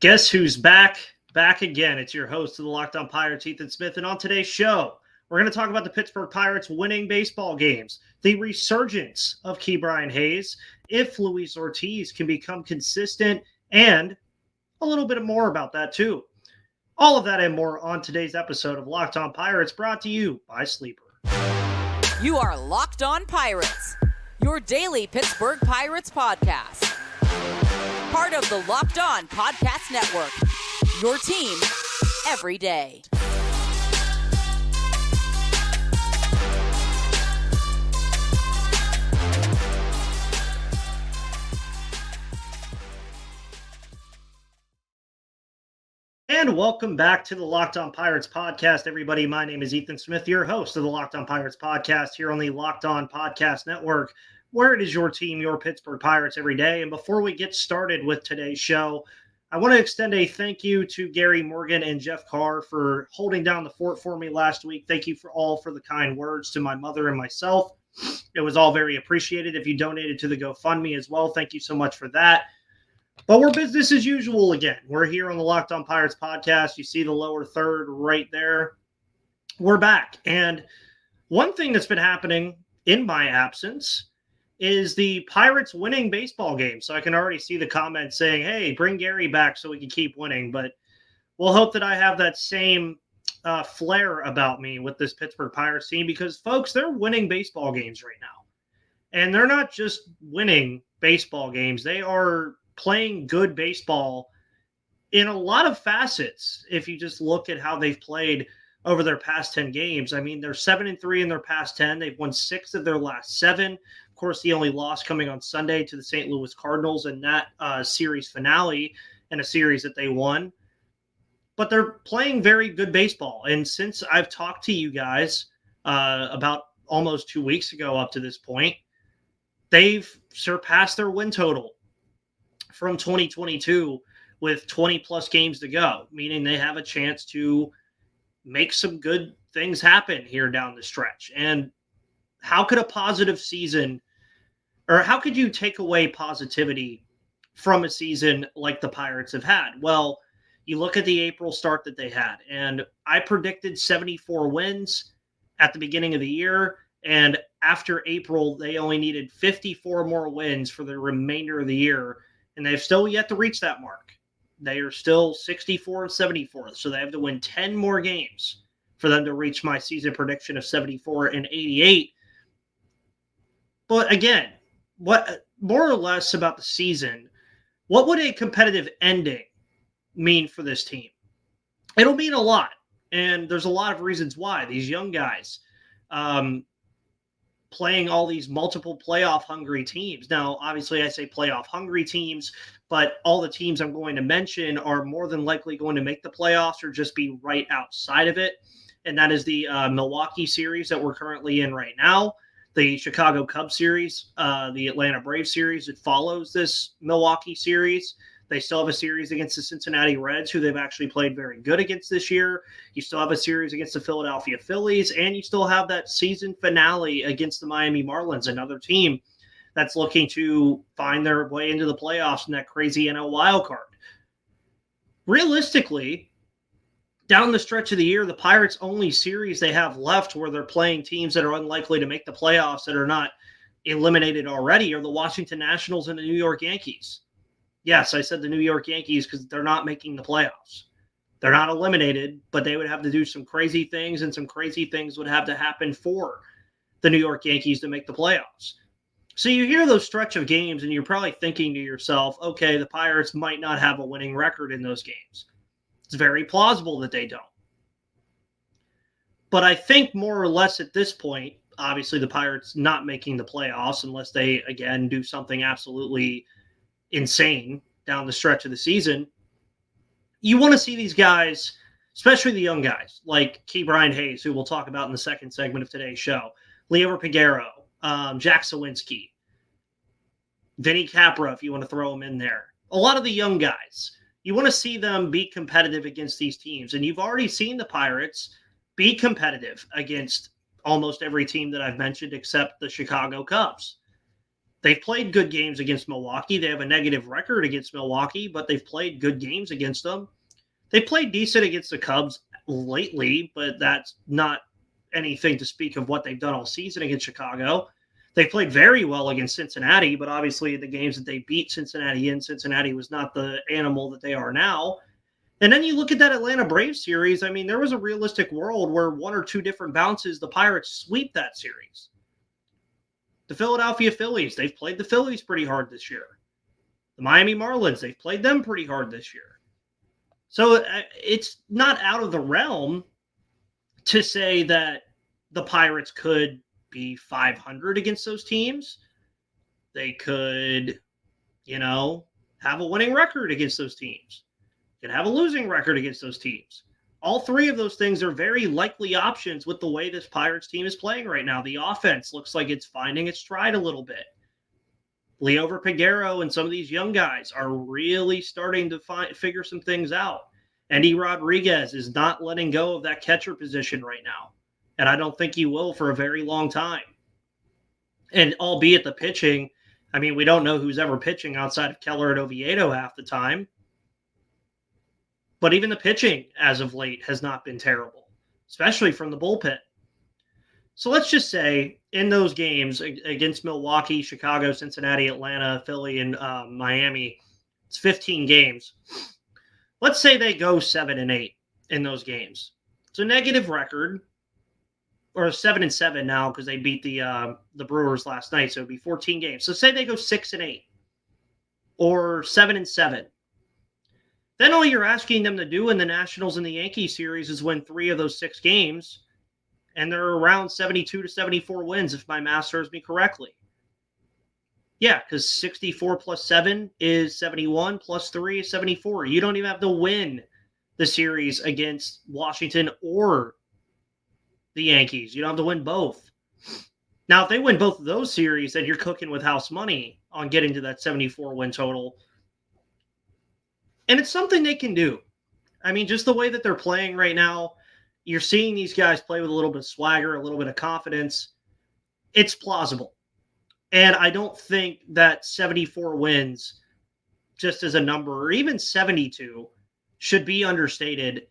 Guess who's back? Back again. It's your host of the Locked On Pirates, Ethan Smith. And on today's show, we're going to talk about the Pittsburgh Pirates winning baseball games, the resurgence of KeBryan Hayes, if Luis Ortiz can become consistent, and a little bit more about that too. All of that and more on today's episode of Locked On Pirates, brought to you by Sleeper. You are Locked On Pirates, your daily Pittsburgh Pirates podcast. Part of the Locked On Podcast Network, your team every day. And welcome back to the Locked On Pirates podcast, everybody. My name is Ethan Smith, your host of the Locked On Pirates podcast here on the Locked On Podcast Network, where it is your team, your Pittsburgh Pirates every day. And before we get started with today's show, I want to extend a thank you to Gary Morgan and Jeff Carr for holding down the fort for me last week. Thank you for the kind words to my mother and myself. It was all very appreciated. If you donated to the GoFundMe as well, thank you so much for that. But we're business as usual again. We're here on the Locked On Pirates podcast. You see the lower third right there. We're back. And one thing that's been happening in my absence is the Pirates winning baseball game. So I can already see the comments saying, hey, bring Gary back so we can keep winning. But we'll hope that I have that same flair about me with this Pittsburgh Pirates team because, folks, they're winning baseball games right now. And they're not just winning baseball games. They are playing good baseball in a lot of facets. If you just look at how they've played over their past 10 games, I mean, they're 7-3 in their past 10. They've won 6 of their last 7. Of course, the only loss coming on Sunday to the St. Louis Cardinals in that series finale in a series that they won. But they're playing very good baseball. And since I've talked to you guys about almost 2 weeks ago up to this point, they've surpassed their win total from 2022 with 20-plus games to go, meaning they have a chance to make some good things happen here down the stretch. And how could a positive season, or how could you take away positivity from a season like the Pirates have had? Well, you look at the April start that they had, and I predicted 74 wins at the beginning of the year, and after April, they only needed 54 more wins for the remainder of the year, and they've still yet to reach that mark. They are still 64-74, so they have to win 10 more games for them to reach my season prediction of 74-88. But again, what more or less about the season, what would a competitive ending mean for this team? It'll mean a lot, and there's a lot of reasons why. These young guys playing all these multiple playoff-hungry teams. Now, obviously, I say playoff-hungry teams, but all the teams I'm going to mention are more than likely going to make the playoffs or just be right outside of it, and that is the Milwaukee series that we're currently in right now, the Chicago Cubs series, the Atlanta Braves series that follows this Milwaukee series. They still have a series against the Cincinnati Reds, who they've actually played very good against this year. You still have a series against the Philadelphia Phillies, and you still have that season finale against the Miami Marlins, another team that's looking to find their way into the playoffs in that crazy NL wild card. Realistically, down the stretch of the year, the Pirates' only series they have left where they're playing teams that are unlikely to make the playoffs that are not eliminated already are the Washington Nationals and the New York Yankees. Yes, I said the New York Yankees because they're not making the playoffs. They're not eliminated, but they would have to do some crazy things, and some crazy things would have to happen for the New York Yankees to make the playoffs. So you hear those stretch of games, and you're probably thinking to yourself, okay, the Pirates might not have a winning record in those games. It's very plausible that they don't. But I think more or less at this point, obviously the Pirates not making the playoffs unless they, again, do something absolutely insane down the stretch of the season. You want to see these guys, especially the young guys, like KeBryan Hayes, who we'll talk about in the second segment of today's show, Leo Piguero, Jack Sawinski, Vinny Capra, if you want to throw him in there. A lot of the young guys. You want to see them be competitive against these teams. And you've already seen the Pirates be competitive against almost every team that I've mentioned except the Chicago Cubs. They've played good games against Milwaukee. They have a negative record against Milwaukee, but they've played good games against them. They played decent against the Cubs lately, but that's not anything to speak of what they've done all season against Chicago. They played very well against Cincinnati, but obviously the games that they beat Cincinnati in, Cincinnati was not the animal that they are now. And then you look at that Atlanta Braves series. I mean, there was a realistic world where one or two different bounces, the Pirates sweep that series. The Philadelphia Phillies, they've played the Phillies pretty hard this year. The Miami Marlins, they've played them pretty hard this year. So it's not out of the realm to say that the Pirates could be 500 against those teams. They could, have a winning record against those teams. Could have a losing record against those teams. All three of those things are very likely options with the way this Pirates team is playing right now. The offense looks like it's finding its stride a little bit. Leo Piguero and some of these young guys are really starting to figure some things out. Andy Rodriguez is not letting go of that catcher position right now. And I don't think he will for a very long time. And albeit the pitching, I mean, we don't know who's ever pitching outside of Keller and Oviedo half the time. But even the pitching as of late has not been terrible, especially from the bullpen. So let's just say in those games against Milwaukee, Chicago, Cincinnati, Atlanta, Philly, and Miami, it's 15 games. Let's say they go 7-8 in those games. It's a negative record, or 7-7 now because they beat the Brewers last night, so it'd be 14 games. So say they go 6-8 or 7-7. Then all you're asking them to do in the Nationals and the Yankees series is win 3 of those 6 games, and they're around 72 to 74 wins if my math serves me correctly. Yeah, because 64 plus 7 is 71, plus 3 is 74. You don't even have to win the series against Washington or the Yankees. You don't have to win both. Now, if they win both of those series, then you're cooking with house money on getting to that 74 win total. And it's something they can do. I mean, just the way that they're playing right now, you're seeing these guys play with a little bit of swagger, a little bit of confidence. It's plausible. And I don't think that 74 wins, just as a number, or even 72, should be understated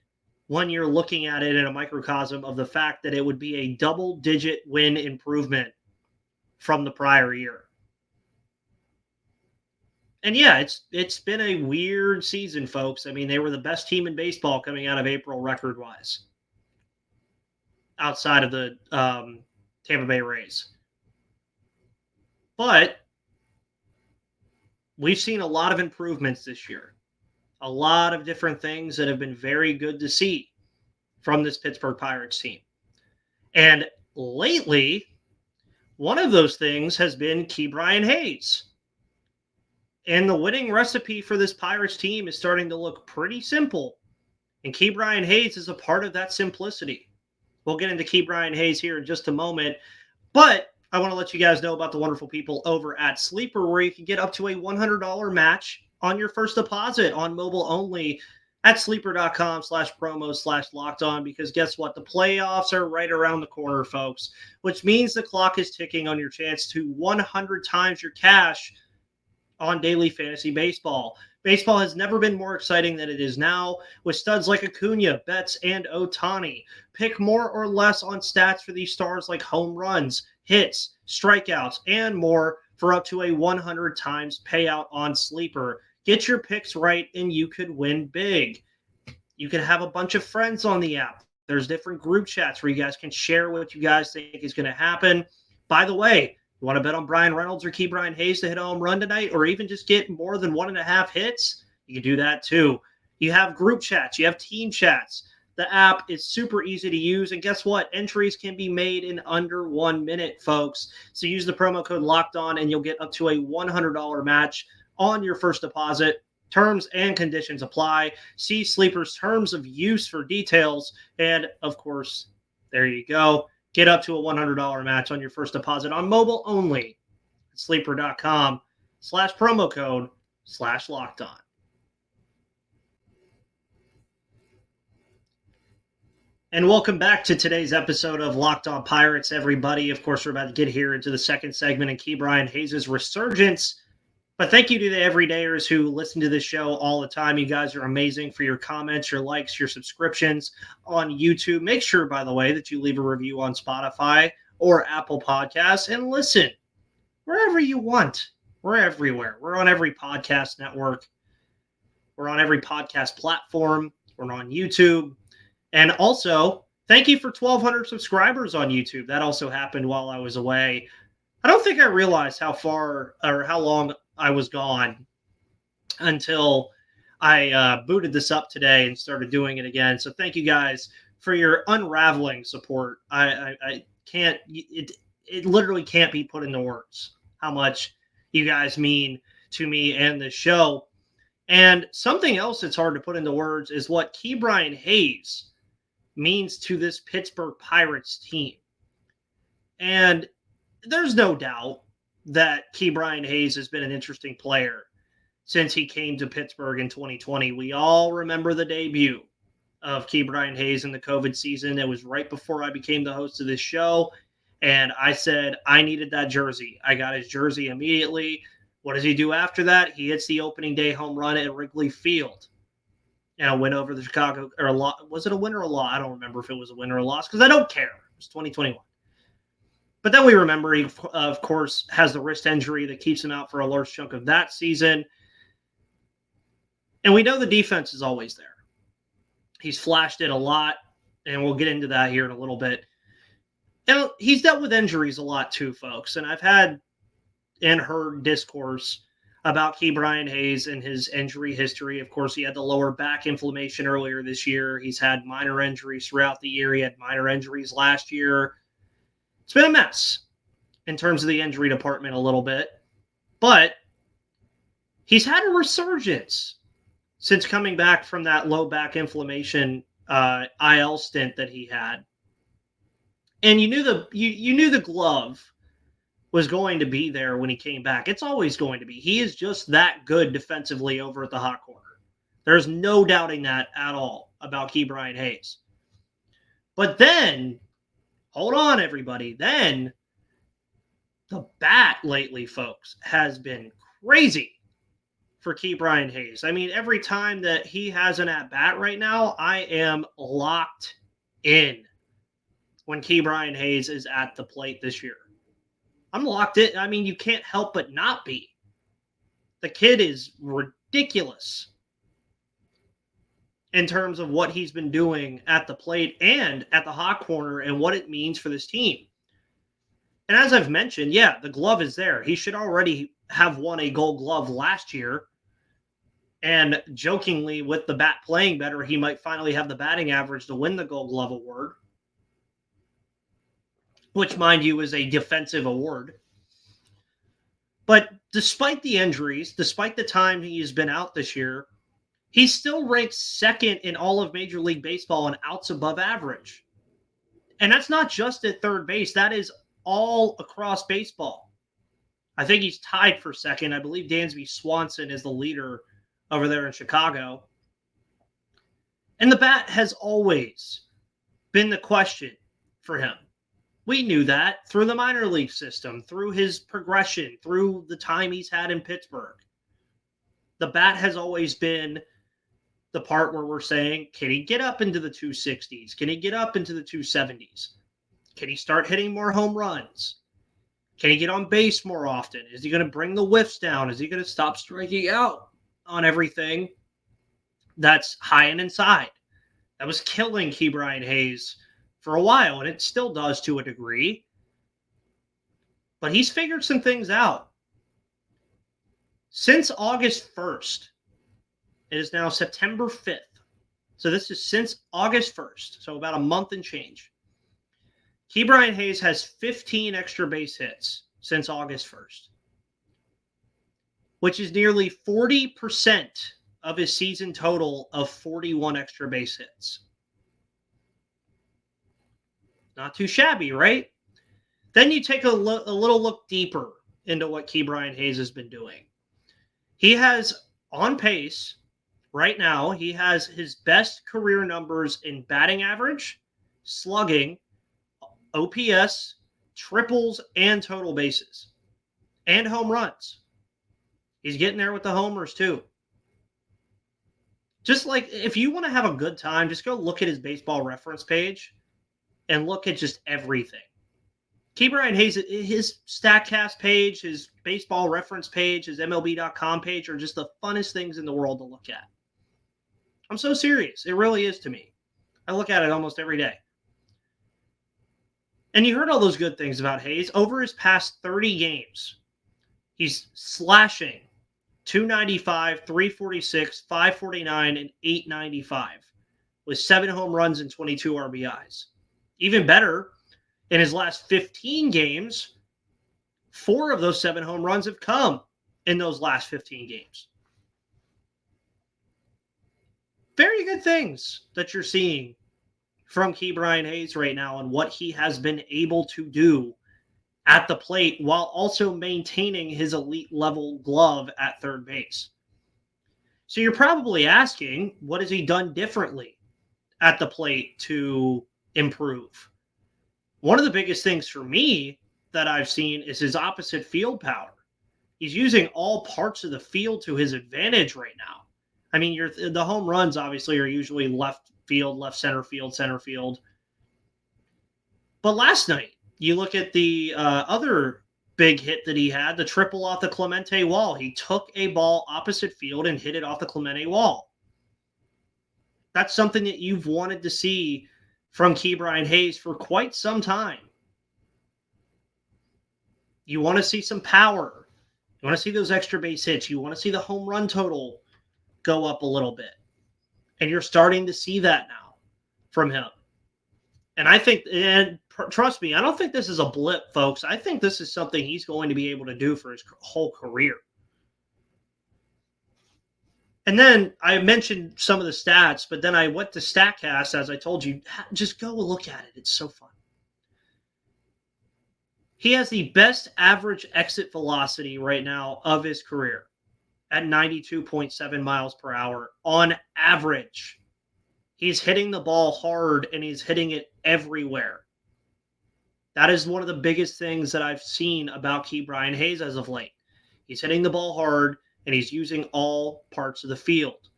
when you're looking at it in a microcosm of the fact that it would be a double-digit win improvement from the prior year. And yeah, it's been a weird season, folks. I mean, they were the best team in baseball coming out of April record-wise, outside of the Tampa Bay Rays. But we've seen a lot of improvements this year. A lot of different things that have been very good to see from this Pittsburgh Pirates team. And lately, one of those things has been KeBryan Hayes. And the winning recipe for this Pirates team is starting to look pretty simple. And KeBryan Hayes is a part of that simplicity. We'll get into KeBryan Hayes here in just a moment. But I want to let you guys know about the wonderful people over at Sleeper, where you can get up to a $100 match on your first deposit on mobile only at sleeper.com/promo/locked-on, because guess what? The playoffs are right around the corner, folks, which means the clock is ticking on your chance to 100 times your cash on daily fantasy baseball. Baseball has never been more exciting than it is now, with studs like Acuna, Betts, and Ohtani. Pick more or less on stats for these stars like home runs, hits, strikeouts, and more for up to a 100 times payout on Sleeper. Get your picks right and you could win big. You can have a bunch of friends on the app. There's different group chats where you guys can share what you guys think is going to happen. By the way, you want to bet on Bryan Reynolds or KeBryan Hayes to hit a home run tonight, or even just get more than 1.5 hits? You can do that too. You have group chats. You have team chats. The app is super easy to use. And guess what? Entries can be made in under 1 minute, folks. So use the promo code LOCKEDON and you'll get up to a $100 match on your first deposit. Terms and conditions apply. See Sleeper's terms of use for details. And of course, there you go. Get up to a $100 match on your first deposit on mobile only at sleeper.com/promo code/LOCKEDON. And welcome back to today's episode of Locked On Pirates, everybody. Of course, we're about to get here into the second segment in KeBryan Hayes' resurgence. But thank you to the everydayers who listen to this show all the time. You guys are amazing for your comments, your likes, your subscriptions on YouTube. Make sure, by the way, that you leave a review on Spotify or Apple Podcasts and listen wherever you want. We're everywhere. We're on every podcast network. We're on every podcast platform. We're on YouTube. And also, thank you for 1,200 subscribers on YouTube. That also happened while I was away. I don't think I realized how far or how long I was gone until I booted this up today and started doing it again. So thank you guys for your unraveling support. I can't, it literally can't be put into words how much you guys mean to me and the show. And something else that's hard to put into words is what KeBryan Hayes means to this Pittsburgh Pirates team. And there's no doubt that KeBryan Hayes has been an interesting player since he came to Pittsburgh in 2020. We all remember the debut of KeBryan Hayes in the COVID season. It was right before I became the host of this show. And I said, I needed that jersey. I got his jersey immediately. What does he do after that? He hits the opening day home run at Wrigley Field. And a win over the Chicago, or a lot. Was it a win or a loss? I don't remember if it was a win or a loss because I don't care. It was 2021. But then we remember he, of course, has the wrist injury that keeps him out for a large chunk of that season. And we know the defense is always there. He's flashed it a lot, and we'll get into that here in a little bit. And he's dealt with injuries a lot too, folks. And I've had and heard discourse about KeBryan Hayes and his injury history. Of course, he had the lower back inflammation earlier this year. He's had minor injuries throughout the year. He had minor injuries last year. It's been a mess in terms of the injury department a little bit. But he's had a resurgence since coming back from that low back inflammation IL stint that he had. And you knew the glove was going to be there when he came back. It's always going to be. He is just that good defensively over at the hot corner. There's no doubting that at all about KeBryan Hayes. But then, hold on, everybody. Then, the bat lately, folks, has been crazy for KeBryan Hayes. I mean, every time that he has an at-bat right now, I am locked in when KeBryan Hayes is at the plate this year. I'm locked in. I mean, you can't help but not be. The kid is ridiculous in terms of what he's been doing at the plate and at the hot corner and what it means for this team. And as I've mentioned, yeah, the glove is there. He should already have won a Gold Glove last year. And jokingly, with the bat playing better, he might finally have the batting average to win the Gold Glove award, which, mind you, is a defensive award. But despite the injuries, despite the time he has been out this year, he's still ranked second in all of Major League Baseball in outs above average. And that's not just at third base. That is all across baseball. I think he's tied for second. I believe Dansby Swanson is the leader over there in Chicago. And the bat has always been the question for him. We knew that through the minor league system, through his progression, through the time he's had in Pittsburgh. The bat has always been the part where we're saying, can he get up into the 260s? Can he get up into the 270s? Can he start hitting more home runs? Can he get on base more often? Is he going to bring the whiffs down? Is he going to stop striking out on everything that's high and inside? That was killing KeBryan Hayes for a while, and it still does to a degree. But he's figured some things out. Since August 1st, it is now September 5th. So this is since August 1st, so about a month and change. KeBryan Hayes has 15 extra base hits since August 1st, which is nearly 40% of his season total of 41 extra base hits. Not too shabby, right? Then you take a little look deeper into what KeBryan Hayes has been doing. He has, on pace, right now, he has his best career numbers in batting average slugging, OPS, triples, and total bases, and home runs. He's getting there with the homers too. Just like if you want to have a good time, just go look at his baseball reference page and look at just everything. KeBryan Hayes, his StatCast page, his baseball reference page, his MLB.com page are just the funnest things in the world to look at. I'm so serious. It really is to me. I look at it almost every day. And you heard all those good things about Hayes. Over his past 30 games, he's slashing 295, 346, 549, and 895 with 7 home runs and 22 RBIs. Even better, in his last 15 games, 4 of those 7 home runs have come in those last 15 games. Very good things that you're seeing from KeBryan Hayes right now and what he has been able to do at the plate while also maintaining his elite level glove at third base. So you're probably asking, what has he done differently at the plate to improve? One of the biggest things for me that I've seen is his opposite field power. He's using all parts of the field to his advantage right now. I mean, the home runs obviously are usually left field, left center field, center field. But last night, you look at the other big hit that he had, the triple off the Clemente wall. He took a ball opposite field and hit it off the Clemente wall. That's something that you've wanted to see from KeBryan Hayes for quite some time. You want to see some power. You want to see those extra base hits. You want to see the home run total go up a little bit. And you're starting to see that now from him. And I think, and trust me, I don't think this is a blip, folks. I think this is something he's going to be able to do for his whole career. And then I mentioned some of the stats, but then I went to StatCast, as I told you. Just go look at it. It's so fun. He has the best average exit velocity right now of his career at 92.7 miles per hour on average. He's hitting the ball hard, and he's hitting it everywhere. That is one of the biggest things that I've seen about KeBryan Hayes as of late. He's hitting the ball hard, and he's using all parts of the field.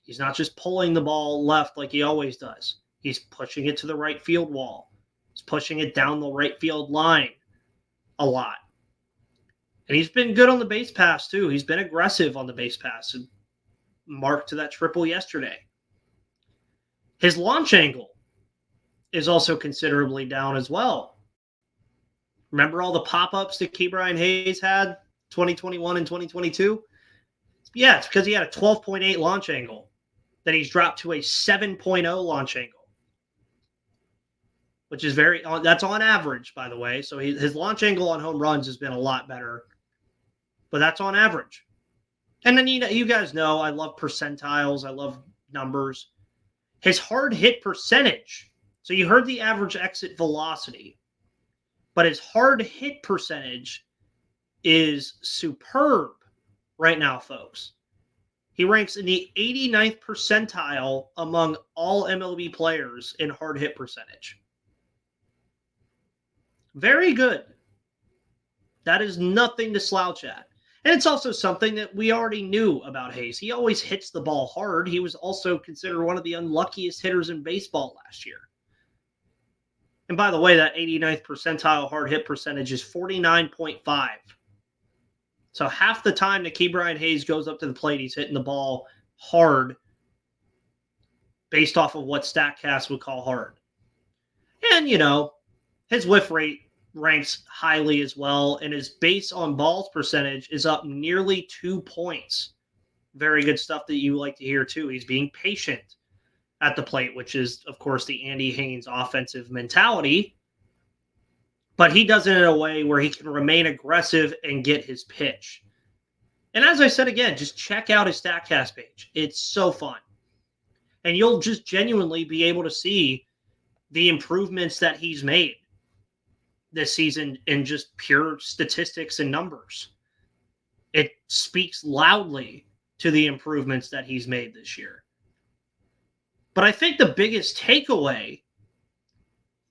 He's not just pulling the ball left like he always does. He's pushing it to the right field wall. He's pushing it down the right field line a lot. And he's been good on the base pass, too. He's been aggressive on the base pass and marked to that triple yesterday. His launch angle is also considerably down as well. Remember all the pop-ups that KeBryan Hayes had 2021 and 2022? Yeah, it's because he had a 12.8 launch angle. Then he's dropped to a 7.0 launch angle, which is that's on average, by the way. So his launch angle on home runs has been a lot better, but that's on average. And then you guys know I love percentiles. I love numbers. His hard hit percentage. So you heard the average exit velocity, but his hard hit percentage is superb right now, folks. He ranks in the 89th percentile among all MLB players in hard hit percentage. Very good. That is nothing to slouch at. And it's also something that we already knew about Hayes. He always hits the ball hard. He was also considered one of the unluckiest hitters in baseball last year. And by the way, that 89th percentile hard hit percentage is 49.5. So half the time that KeBryan Hayes goes up to the plate, he's hitting the ball hard based off of what StatCast would call hard. And, his whiff rate ranks highly as well, and his base on balls percentage is up nearly 2 points. Very good stuff that you like to hear, too. He's being patient at the plate, which is, of course, the Andy Haynes offensive mentality. But he does it in a way where he can remain aggressive and get his pitch. And as I said again, just check out his StatCast page. It's so fun. And you'll just genuinely be able to see the improvements that he's made this season in just pure statistics and numbers. It speaks loudly to the improvements that he's made this year. But I think the biggest takeaway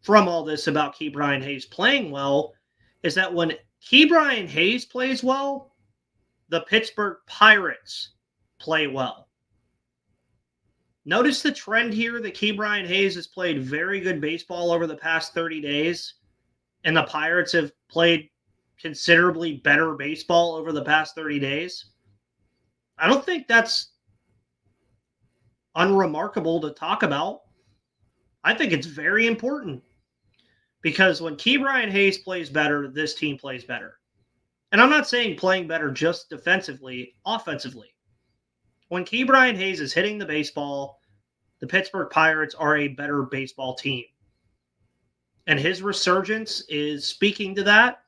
from all this about KeBryan Hayes playing well is that when KeBryan Hayes plays well, the Pittsburgh Pirates play well. Notice the trend here that KeBryan Hayes has played very good baseball over the past 30 days, and the Pirates have played considerably better baseball over the past 30 days. I don't think that's unremarkable to talk about. I think it's very important because when KeBryan Hayes plays better, this team plays better. And I'm not saying playing better just defensively, offensively. When KeBryan Hayes is hitting the baseball, the Pittsburgh Pirates are a better baseball team. And his resurgence is speaking to that.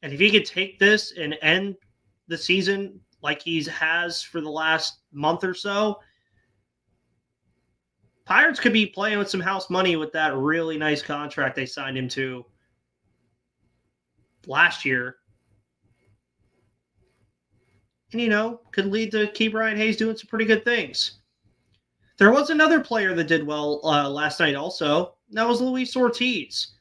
And if he could take this and end the season like he has for the last month or so, Pirates could be playing with some house money with that really nice contract they signed him to last year. And, could lead to KeBryan Hayes doing some pretty good things. There was another player that did well last night also. And that was Luis Ortiz.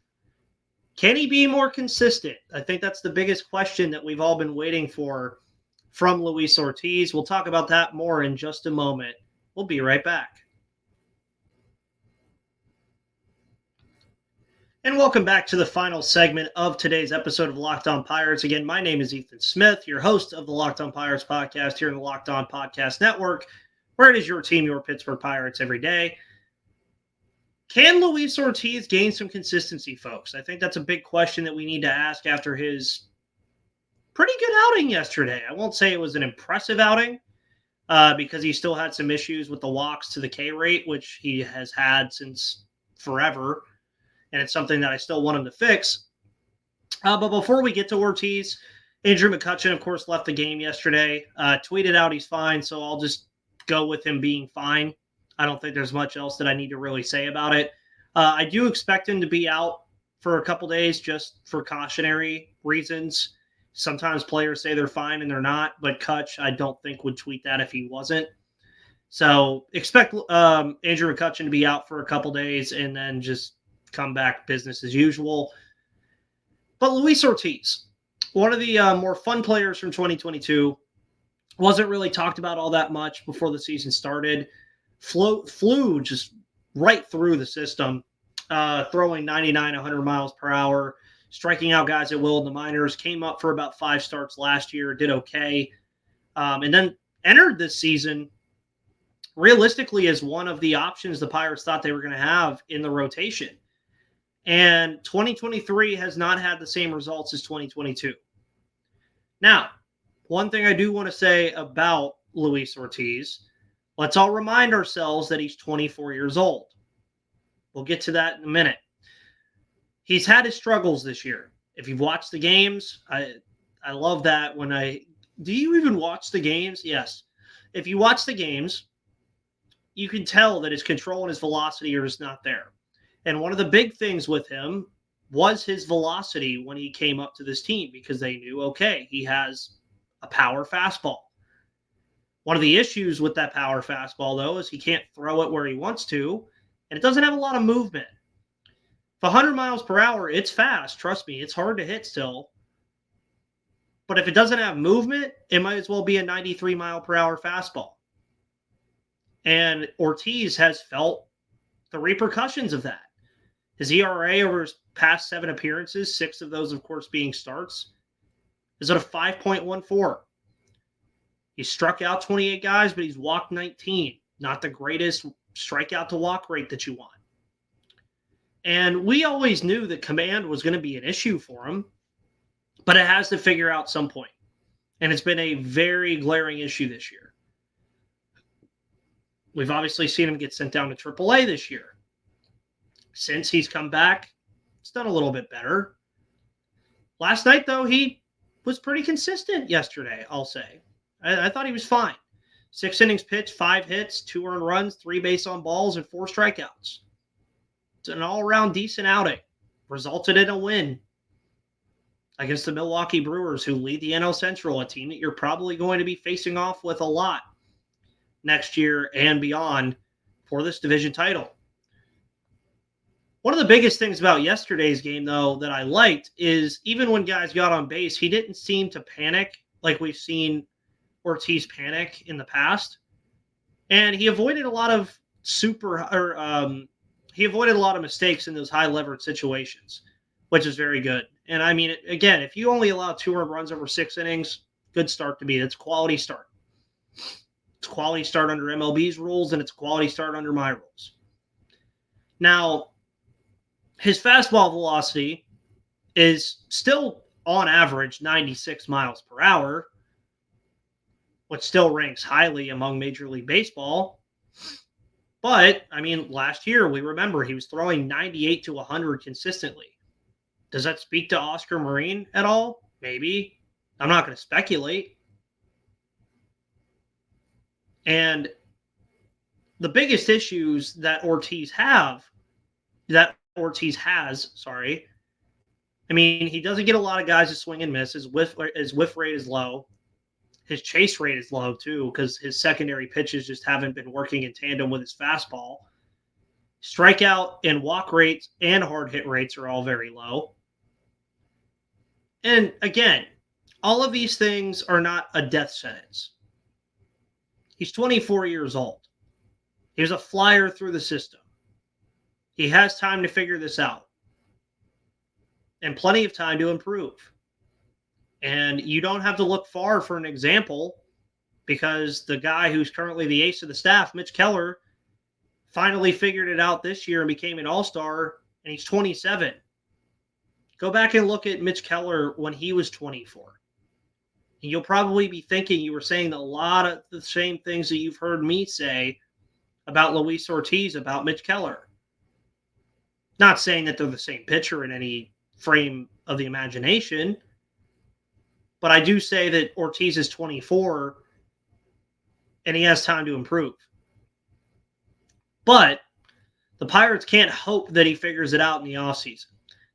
Can he be more consistent? I think that's the biggest question that we've all been waiting for from Luis Ortiz. We'll talk about that more in just a moment. We'll be right back. And welcome back to the final segment of today's episode of Locked On Pirates. Again, my name is Ethan Smith, your host of the Locked On Pirates podcast here in the Locked On Podcast Network, where it is your team, your Pittsburgh Pirates every day. Can Luis Ortiz gain some consistency, folks? I think that's a big question that we need to ask after his pretty good outing yesterday. I won't say it was an impressive outing because he still had some issues with the walks to the K rate, which he has had since forever. And it's something that I still want him to fix. But before we get to Ortiz, Andrew McCutchen, of course, left the game yesterday. Tweeted out he's fine, so I'll just go with him being fine. I don't think there's much else that I need to really say about it. I do expect him to be out for a couple days just for cautionary reasons. Sometimes players say they're fine and they're not, but Kutch, I don't think, would tweet that if he wasn't. So expect Andrew McCutchen to be out for a couple days and then just come back business as usual. But Luis Ortiz, one of the more fun players from 2022, wasn't really talked about all that much before the season started. Flew just right through the system, throwing 99, 100 miles per hour, striking out guys at will in the minors, came up for about 5 starts last year, did okay, and then entered this season realistically as one of the options the Pirates thought they were going to have in the rotation. And 2023 has not had the same results as 2022. Now, one thing I do want to say about Luis Ortiz, let's all remind ourselves that he's 24 years old. We'll get to that in a minute. He's had his struggles this year. If you've watched the games, I love that do you even watch the games? Yes. If you watch the games, you can tell that his control and his velocity are just not there. And one of the big things with him was his velocity when he came up to this team because they knew, okay, he has a power fastball. One of the issues with that power fastball, though, is he can't throw it where he wants to, and it doesn't have a lot of movement. If 100 miles per hour, it's fast. Trust me, it's hard to hit still. But if it doesn't have movement, it might as well be a 93 mile per hour fastball. And Ortiz has felt the repercussions of that. His ERA over his past 7 appearances, 6 of those, of course, being starts, is at a 5.14. He struck out 28 guys, but he's walked 19. Not the greatest strikeout to walk rate that you want. And we always knew that command was going to be an issue for him, but it has to figure out some point. And it's been a very glaring issue this year. We've obviously seen him get sent down to AAA this year. Since he's come back, it's done a little bit better. Last night, though, he was pretty consistent yesterday, I'll say. I thought he was fine. 6 innings pitched, 5 hits, 2 earned runs, 3 base on balls, and 4 strikeouts. It's an all-around decent outing. Resulted in a win against the Milwaukee Brewers, who lead the NL Central, a team that you're probably going to be facing off with a lot next year and beyond for this division title. One of the biggest things about yesterday's game, though, that I liked is even when guys got on base, he didn't seem to panic like we've seen Ortiz panic in the past. And he avoided a lot of he avoided a lot of mistakes in those high leverage situations, which is very good. And I mean, again, if you only allow 2 earned runs over 6 innings, good start to me. That's a quality start. It's a quality start under MLB's rules, and it's a quality start under my rules. Now, his fastball velocity is still on average 96 miles per hour, which still ranks highly among Major League Baseball. But, I mean, last year, we remember he was throwing 98 to 100 consistently. Does that speak to Oscar Marin at all? Maybe. I'm not going to speculate. And the biggest issues that Ortiz has, I mean, he doesn't get a lot of guys to swing and miss. His whiff rate is low. His chase rate is low, too, because his secondary pitches just haven't been working in tandem with his fastball. Strikeout and walk rates and hard hit rates are all very low. And again, all of these things are not a death sentence. He's 24 years old. He was a flyer through the system. He has time to figure this out. And plenty of time to improve. And you don't have to look far for an example, because the guy who's currently the ace of the staff, Mitch Keller, finally figured it out this year and became an all-star, and he's 27. Go back and look at Mitch Keller when he was 24. And you'll probably be thinking you were saying a lot of the same things that you've heard me say about Luis Ortiz, about Mitch Keller. Not saying that they're the same pitcher in any frame of the imagination, but I do say that Ortiz is 24 and he has time to improve. But the Pirates can't hope that he figures it out in the offseason.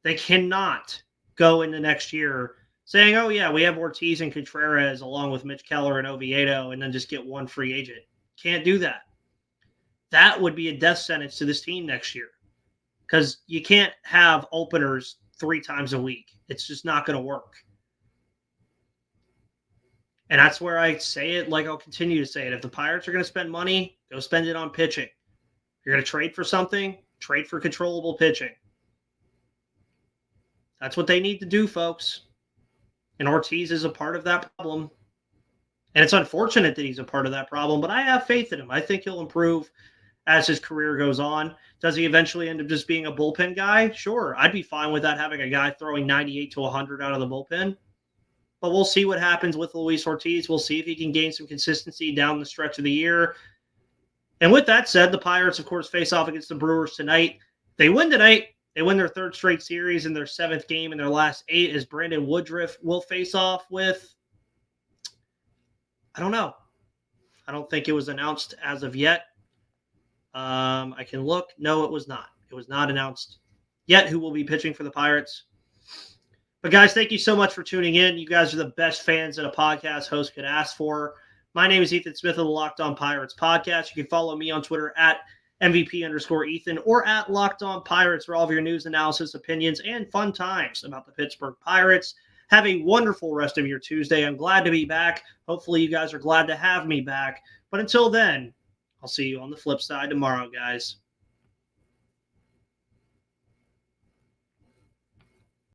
They cannot go into next year saying, oh, yeah, we have Ortiz and Contreras along with Mitch Keller and Oviedo, and then just get one free agent. Can't do that. That would be a death sentence to this team next year, because you can't have openers 3 times a week. It's just not going to work. And that's where I say it like I'll continue to say it. If the Pirates are going to spend money, go spend it on pitching. If you're going to trade for something, trade for controllable pitching. That's what they need to do, folks. And Ortiz is a part of that problem. And it's unfortunate that he's a part of that problem, but I have faith in him. I think he'll improve as his career goes on. Does he eventually end up just being a bullpen guy? Sure. I'd be fine with that, having a guy throwing 98 to 100 out of the bullpen. But we'll see what happens with Luis Ortiz. We'll see if he can gain some consistency down the stretch of the year. And with that said, the Pirates, of course, face off against the Brewers tonight. They win tonight. They win their 3rd straight series in their 7th game in their last 8, as Brandon Woodruff will face off with, I don't know. I don't think it was announced as of yet. I can look. No, it was not. It was not announced yet who will be pitching for the Pirates. But guys, thank you so much for tuning in. You guys are the best fans that a podcast host could ask for. My name is Ethan Smith of the Locked On Pirates podcast. You can follow me on Twitter at MVP_Ethan or at Locked On Pirates for all of your news, analysis, opinions, and fun times about the Pittsburgh Pirates. Have a wonderful rest of your Tuesday. I'm glad to be back. Hopefully you guys are glad to have me back. But until then, I'll see you on the flip side tomorrow, guys.